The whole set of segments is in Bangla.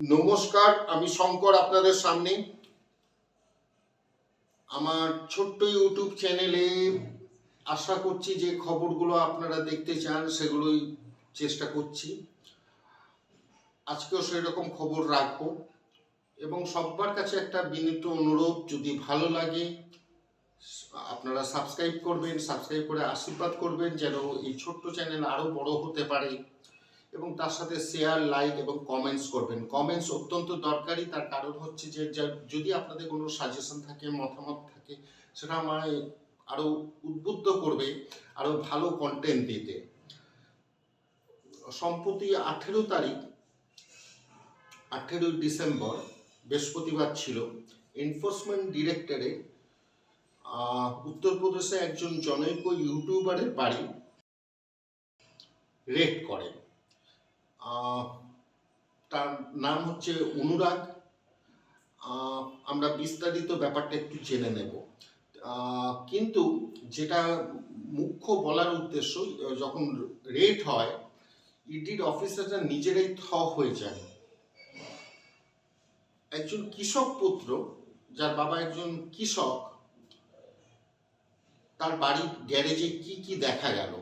নমস্কার, আমি শঙ্কর আপনাদের সামনে আমার ছোট্ট ইউটিউব চ্যানেলে আশা করছি যে খবরগুলো আপনারা দেখতে চান সেগুলোই চেষ্টা করছি। আজকেও সেরকম খবর রাখবো এবং সবার কাছে একটা বিনীত অনুরোধ, যদি ভালো লাগে আপনারা সাবস্ক্রাইব করবেন, সাবস্ক্রাইব করে আশীর্বাদ করবেন যেন এই ছোট্ট চ্যানেল আরও বড় হতে পারে, এবং তার সাথে শেয়ার, লাইক এবং কমেন্টস করবেন। কমেন্টস অত্যন্ত দরকারি, তার কারণ হচ্ছে যে যদি আপনাদের কোনো সাজেশন থাকে, মতামত থাকে, সেটা আমায় আরও উদ্বুদ্ধ করবে আরও ভালো কন্টেন্ট দিতে। সম্প্রতি 18 ডিসেম্বর বৃহস্পতিবার ছিল, এনফোর্সমেন্ট ডিরেক্টরেট উত্তরপ্রদেশে একজন জনৈক ইউটিউবারের বাড়ি রেড করেন। তার নাম হচ্ছে অনুরাগ। আমরা বিস্তারিত ব্যাপারটা একটু জেনে নেব, কিন্তু যেটা মুখ্য বলার উদ্দেশ্য, যখন রেড হয় ইডির অফিসাররা নিজেরাই হয়ে যায়। একজন কৃষক পুত্র, যার বাবা একজন কৃষক, তার বাড়ির গ্যারেজে কি কি দেখা গেল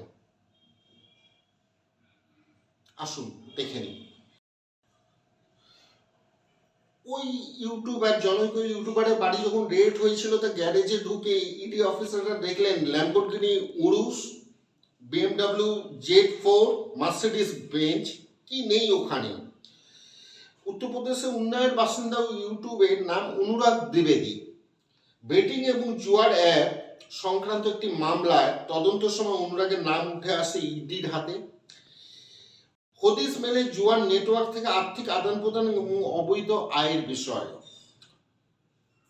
আসুন দেখে নিই। ওই জনৈক ইউটিউবারের বাড়ি যখন রেড হয়েছিল, তা গ্যারেজে ঢুকে ইডি অফিসাররা দেখলেন Lamborghini Urus, BMW Z4, Mercedes Benz, কি নেই ওখানে। উত্তরপ্রদেশের উন্নয়নের বাসিন্দা ইউটিউবের নাম অনুরাগ দ্বিবেদী। বেটিং এবং জুয়ার অ্যাপ সংক্রান্ত একটি মামলায় তদন্তের সময় অনুরাগের নাম উঠে আসে ইডির হাতে। হদিস মেলে জুয়ার নেটওয়ার্ক থেকে আর্থিক আদান প্রদান এবং অবৈধ আয়ের বিষয়।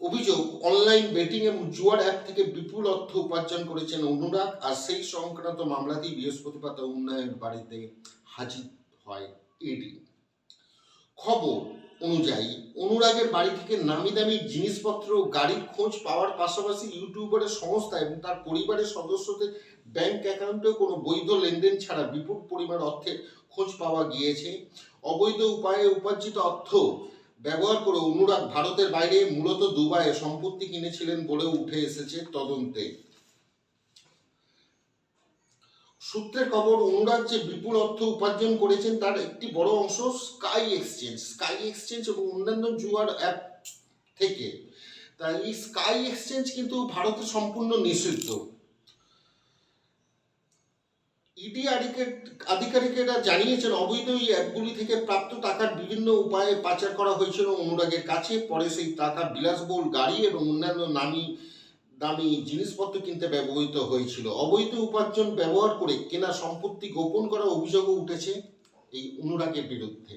অভিযোগ, অনলাইন বেটিং এবং জুয়ার অ্যাপ থেকে বিপুল অর্থ উপার্জন করেছেন অনুরাগ, আর সেই সংক্রান্ত মামলাতেই বৃহস্পতিবার উন্নয়নের বাড়িতে হাজির হয় ইডি। খবর অনুযায়ী অনুরাগের বাড়ি থেকে নামি দামি জিনিসপত্র, গাড়ির খোঁজ পাওয়ার পাশাপাশি ইউটিউবারের সংস্থা এবং তার পরিবারের সদস্যদের ব্যাংক অ্যাকাউন্টেও কোনো বৈধ লেনদেন ছাড়া বিপুল পরিমাণ অর্থের খোঁজ পাওয়া গিয়েছে। অবৈধ উপায়ে উপার্জিত অর্থ ব্যবহার করে অনুরাগ ভারতের বাইরে, মূলত দুবাইয়ে সম্পত্তি কিনেছিলেন বলেও উঠে এসেছে তদন্তে। সূত্রের খবর, অনুরাগ যে বিপুল অর্থ উপার্জন করেছেন তার একটি বড় অংশ স্কাই এক্সচেঞ্জ এবং অন্যান্য জুয়ার অ্যাপ থেকে। তাই এই স্কাই এক্সচেঞ্জ কিন্তু ভারতে সম্পূর্ণ নিষিদ্ধ। ইডি আধিকারিকেরা জানিয়েছেন, অবৈধ এই অ্যাপগুলি থেকে প্রাপ্ত টাকার বিভিন্ন উপায়ে পাচার করা হয়েছিল অনুরাগের কাছে। পরে সেই টাকা বিলাসবহুল গাড়ি এবং অন্যান্য নামি দামি জিনিসপত্র কিনতে ব্যবহৃত হয়েছিল। অবৈধ উপার্জন ব্যবহার করে কেনা সম্পত্তি গোপন করার অভিযোগও উঠেছে এই অনুরাগের বিরুদ্ধে।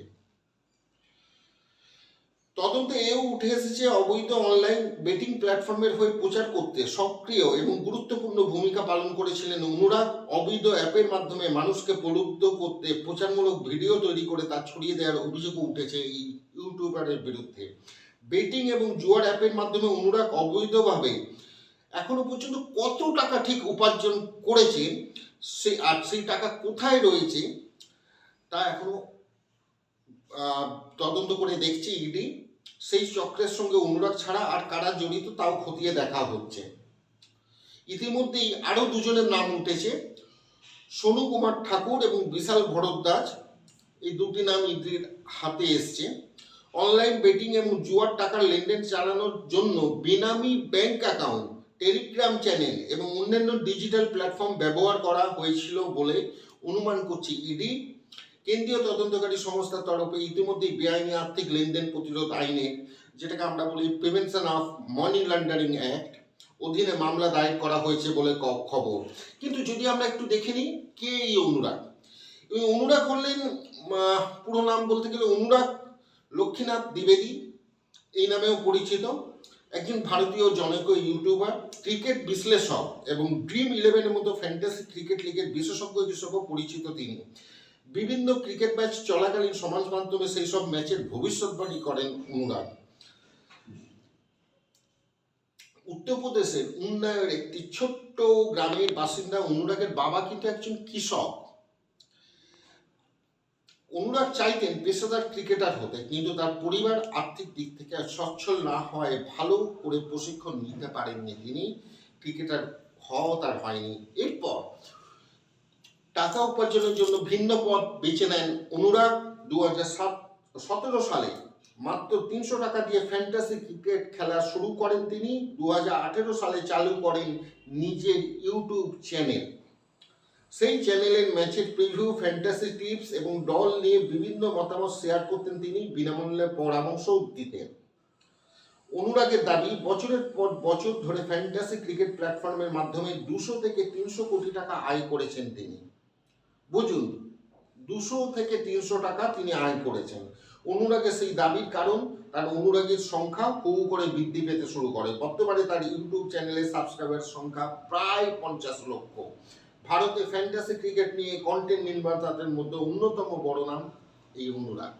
তদন্তে এও উঠে এসেছে, অবৈধ অনলাইন বেটিং প্ল্যাটফর্মের হয়ে প্রচার করতে সক্রিয় এবং গুরুত্বপূর্ণ ভূমিকা পালন করেছিলেন অনুরাগ। অবৈধ অ্যাপের মাধ্যমে মানুষকে প্রলুব্ধ করতে প্রচারমূলক ভিডিও তৈরি করে তা ছড়িয়ে দেওয়ার অভিযোগও উঠেছে এই ইউটিউবারের বিরুদ্ধে। বেটিং এবং জুয়ার অ্যাপের মাধ্যমে অনুরাগ অবৈধভাবে এখনো পর্যন্ত কত টাকা ঠিক উপার্জন করেছে, সেই টাকা কোথায় রয়েছে তা এখনো তদন্ত করে দেখছে ইডি। সেই চক্রের সঙ্গে অনুরাগ ছাড়া আর কারা জড়িত তাও খতিয়ে দেখা হচ্ছে। ইতিমধ্যেই আরো দুজনের নাম উঠেছে, সোনু কুমার ঠাকুর এবং বিশাল ভরদ্বাজ। এই দুটি নাম ইডির হাতে এসছে। অনলাইন বেটিং এবং জুয়ার টাকার লেনদেন চালানোর জন্য বেনামি ব্যাংক অ্যাকাউন্ট, টেলিগ্রাম চ্যানেল এবং অন্যান্য ডিজিটাল প্ল্যাটফর্ম ব্যবহার করা হয়েছিল বলে অনুমান করছে ইডি। কেন্দ্রীয় তদন্তকারী সংস্থার তরফে ইতিমধ্যেই বেআইনি আর্থিক লেনদেন প্রতিরোধ আইনে, যেটাকে আমরা বলি prevention of money laundering act, অধীনে মামলা দায়ের করা হয়েছে বলে খবর। কিন্তু যদি আমরা একটু দেখে নিই, কে এই অনুরাগ। এই অনুরাগ হলেন, পুরো নাম বলতে গেলে অনুরাগ লক্ষ্মীনাথ দ্বিবেদী এই নামেও পরিচিত, একজন ভারতীয় জনৈক ইউটিউবার, ক্রিকেট বিশ্লেষক এবং ড্রিম11-এর মতো ফ্যান্টাসি ক্রিকেট লিগের বিশেষজ্ঞ হিসেবেও পরিচিত তিনি। বিভিন্ন ক্রিকেট ম্যাচ চলাকালীন সমাজ মাধ্যমে সেই সব ম্যাচের ভবিষ্যৎবাণী করেন অনুরাগ। উত্তরপ্রদেশের উন্নয়নের একটি ছোট্ট গ্রামের বাসিন্দা অনুরাগের বাবা কিন্তু একজন কৃষক। অনুরাগ চাইতেন পেশাদার ক্রিকেটার হতে, কিন্তু তার পরিবার আর্থিক দিক থেকে সচ্ছল না হওয়ায় ভালো করে প্রশিক্ষণ নিতে পারেননি তিনি, ক্রিকেটার হওয়া তার হয়নি। এরপর টাকা উপার্জনের জন্য ভিন্ন পথ বেছে নেন অনুরাগ। 2017 সালে মাত্র 300 টাকা দিয়ে ফ্যান্টাসি ক্রিকেট খেলা শুরু করেন তিনি। 2018 সালে চালু করেন নিজের ইউটিউব চ্যানেল। সেই চ্যানেলের ম্যাচের প্রিভিউ, ফ্যান্টাসি টিপস এবং দল নিয়ে বিভিন্ন মতামত শেয়ার করতেন তিনি, বিনামূল্যে পরামর্শও দিতেন। অনুরাগের দাবি, বছরের পর বছর ধরে ফ্যান্টাসি ক্রিকেট প্ল্যাটফর্মের মাধ্যমে 200 থেকে 300 কোটি টাকা আয় করেছেন তিনি। বুঝুন, 200 থেকে 300 টাকা তিনি আয় করেছেন। অনুরাগের সেই দাবির কারণ, তার অনুরাগীর সংখ্যা হু করে বৃদ্ধি পেতে শুরু করে। বর্তমানে তার ইউটিউব চ্যানেলে সাবস্ক্রাইবার সংখ্যা প্রায় 50 লক্ষ। ভারতে ফ্যান্টাসি ক্রিকেট নিয়ে কন্টেন্ট নির্মাতাদের মধ্যে অন্যতম বড় নাম এই অনুরাগ।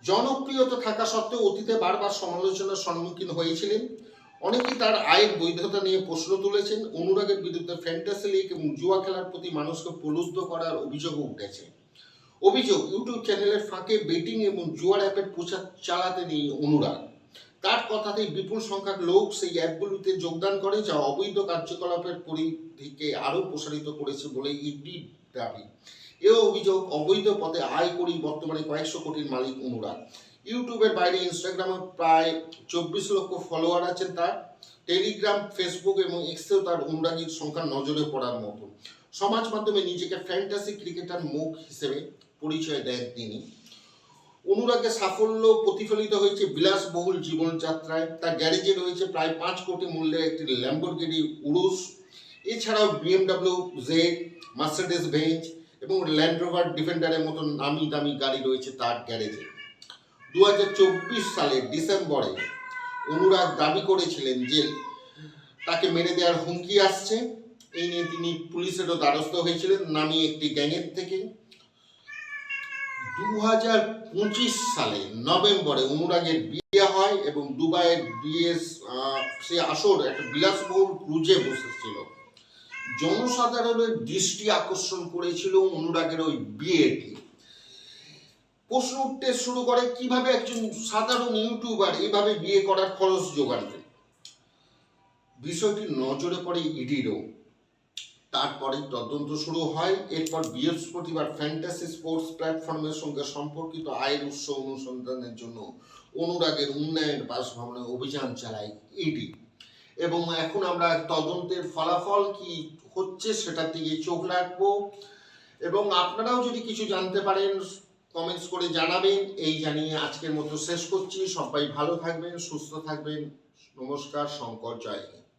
জনপ্রিয়তা থাকা সত্ত্বেও অতীতে বারবার সমালোচনার সম্মুখীন হয়েছিলেন। অনেকেই তার আয়ের বৈধতা নিয়ে প্রশ্ন তুলেছেন। অনুরাগের বিরুদ্ধে ফ্যান্টাসি লিগ এবং জুয়া খেলার প্রতি মানুষকে প্রলুব্ধ করার অভিযোগও উঠেছে। অভিযোগ, ইউটিউব চ্যানেলের ফাঁকে বেটিং এবং জুয়ার অ্যাপের প্রচার চালাতেন এই অনুরাগ। তার কথাতেই বিপুল সংখ্যক লোক সেই অ্যাপগুলিতে যোগদান করে, যা অবৈধ কার্যকলাপের পরিধিকে আরও প্রসারিত করেছে বলে ইডির দাবি। এ অভিযোগ, অবৈধ পথে আয় করেই বর্তমানে কয়েকশো কোটির মালিক অনুরাগ। ইউটিউবের বাইরে ইনস্টাগ্রামে প্রায় 24 লক্ষ ফলোয়ার আছেন তার। টেলিগ্রাম, ফেসবুক এবং এক্সেও তার অনুরাগীর সংখ্যা নজরে পড়ার মতো। সমাজ মাধ্যমে নিজেকে ফ্যান্টাসি ক্রিকেটার মুখ হিসেবে পরিচয় দেন তিনি। অনুরাগের সাফল্য প্রতিফলিত হয়েছে বিলাসবহুল জীবনযাত্রায়। তার গ্যারেজে রয়েছে প্রায় 5 কোটি মূল্যের একটি ল্যাম্বরগিনি উরুস। এছাড়াও BMW জেড, মার্সিডিজ বেঞ্জ এবং ল্যান্ড রোভার ডিফেন্ডারের মতো নামি দামি গাড়ি রয়েছে তার গ্যারেজে। 2024 সালের ডিসেম্বরে অনুরাগ দাবি করেছিলেন যে তাকে মেরে দেওয়ার হুমকি আসছে। এই নিয়ে তিনি পুলিশেরও দ্বারস্থ হয়েছিলেন নামি একটি গ্যাংয়ের থেকে। 2025 সালে নভেম্বরে অনুরাগের বিয়ে হয় এবং দুবাইয়ের বিয়ে সে আসর একটা বিলাসবহুল ক্রুজে বসেছিল। জনসাধারণের দৃষ্টি আকর্ষণ করেছিল অনুরাগের ওই বিয়েটি। প্রশ্ন উঠতে শুরু করে, কিভাবে একজন সাধারণ ইউটিউবার এইভাবে বিয়ে করার খরচ জোগাড়বে। বিষয়টি নজরে পড়ে ইডিরও। তারপরে তদন্ত শুরু হয়। এরপর বৃহস্পতিবার ফ্যান্টাসি স্পোর্টস প্ল্যাটফর্মের সঙ্গে সম্পর্কিত আয়ের উৎস অনুসন্ধানের জন্য অনুরাগের উন্নয়ন বাসভবনে অভিযান চালায় ইডি। এবং এখন আমরা তদন্তের ফলাফল কি হচ্ছে সেটার দিকে চোখ রাখবো। এবং আপনারাও যদি কিছু জানতে পারেন কমেন্টস করে জানাবেন। এই জানিয়ে আজকের মতো শেষ করছি। সবাই ভালো থাকবেন, সুস্থ থাকবেন। নমস্কার, শঙ্কর, জয় হিন্দ।